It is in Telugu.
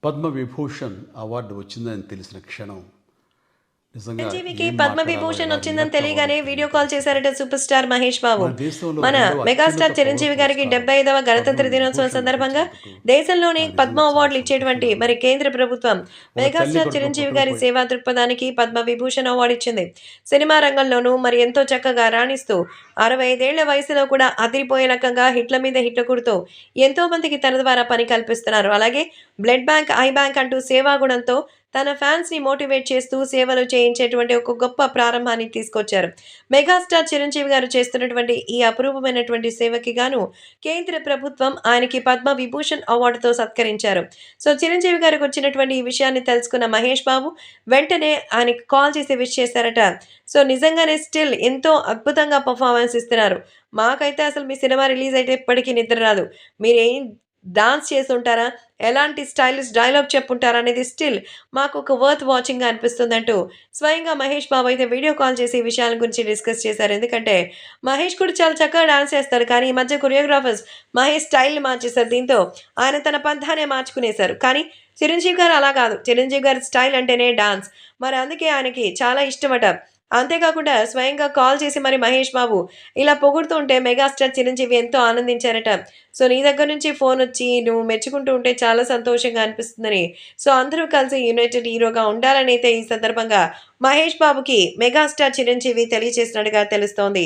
పద్మవిభూషణ్ అవార్డు వచ్చిందని తెలిసిన క్షణం నిజంగా చిరంజీవికి ఏం పద్మవిభూషణ్ మాట్లాడాలో వచ్చిందని రియాక్ట్ తెలియగానే అవ్వాలో వీడియో తెలియదు. కాల్ చేశారట సూపర్ స్టార్ మహేష్ బాబు. మన దేశంలో మన రెండవ మెగాస్టార్ అత్యున్నత చిరంజీవి పౌర గారికి పురస్కారం 75వ గణతంత్ర దినోత్సవం పద్మవిభూషణ్ సందర్భంగా లభించినందుకు దేశంలోని నాకు పద్మ నిజంగా చాలా అవార్డులు ఇచ్చేటువంటి సంతోషంగా మరి ఉంది. కేంద్ర ప్రభుత్వం ఒక తల్లి మెగాస్టార్ కడుపున చిరంజీవి పుట్టడం గారి పోయి సేవా దృక్పథానికి పద్మ విభూషణ్ అవార్డు ఇచ్చింది. సినిమా రంగంలోనూ మరి ఎంతో చక్కగా రాణిస్తూ 65 ఏళ్ల వయసులో కూడా అదిరిపోయే రకంగా హిట్ల మీద హిట్లు కొడుతూ ఎంతో మందికి తన ద్వారా పని కల్పిస్తున్నారు. అలాగే బ్లడ్ బ్యాంక్, ఐ బ్యాంక్ అంటూ సేవా గుణంతో తన ఫ్యాన్స్ ని మోటివేట్ చేస్తూ సేవలు చేయించేటువంటి ఒక గొప్ప ప్రారంభాన్ని తీసుకొచ్చారు. మెగాస్టార్ చిరంజీవి గారు చేస్తున్నటువంటి ఈ అపురూపమైనటువంటి సేవకి గాను కేంద్ర ప్రభుత్వం ఆయనకి పద్మ విభూషణ్ అవార్డుతో సత్కరించారు. సో చిరంజీవి గారికి వచ్చినటువంటి ఈ విషయాన్ని తెలుసుకున్న మహేష్ బాబు వెంటనే ఆయనకి కాల్ చేసి విష్ చేశారట. సో నిజంగానే స్టిల్ ఎంతో అద్భుతంగా పర్ఫార్మెన్స్ ఇస్తున్నారు. మాకైతే అసలు మీ సినిమా రిలీజ్ అయితే ఎప్పటికీ నిద్ర రాదు. మీరేం డాన్స్ చేసుంటారా? ఎలాంటి స్టైలిష్ డైలాగ్ చెప్పుంటారా? అనేది స్టిల్ మాకు ఒక వర్త్ వాచింగ్‌గా అనిపిస్తుందంటూ స్వయంగా మహేష్ బాబు అయితే వీడియో కాల్ చేసి ఈ విషయాల గురించి డిస్కస్ చేశారు. ఎందుకంటే మహేష్ కూడా చాలా చక్కగా డాన్స్ చేస్తాడు. కానీ ఈ మధ్య కొరియోగ్రాఫర్స్ మహేష్ స్టైల్‌ని మార్చేశారు. దీంతో ఆయన తన పంథానే మార్చుకునేశారు. కానీ చిరంజీవి గారు అలా కాదు. చిరంజీవి గారి స్టైల్ అంటేనే డాన్స్. మరి అందుకే ఆయనకి చాలా ఇష్టమట. అంతేకాకుండా స్వయంగా కాల్ చేసి మరి మహేష్ బాబు ఇలా పొగుడుతూ ఉంటే మెగాస్టార్ చిరంజీవి ఎంతో ఆనందించారట. సో నీ దగ్గర నుంచి ఫోనొచ్చి నువ్వు మెచ్చుకుంటూ ఉంటే చాలా సంతోషంగా అనిపిస్తుందని, సో అందరూ కలిసి యునైటెడ్ హీరోగా ఉండాలని అయితే ఈ సందర్భంగా మహేష్ బాబుకి మెగాస్టార్ చిరంజీవి తెలియజేసినట్టుగా తెలుస్తోంది.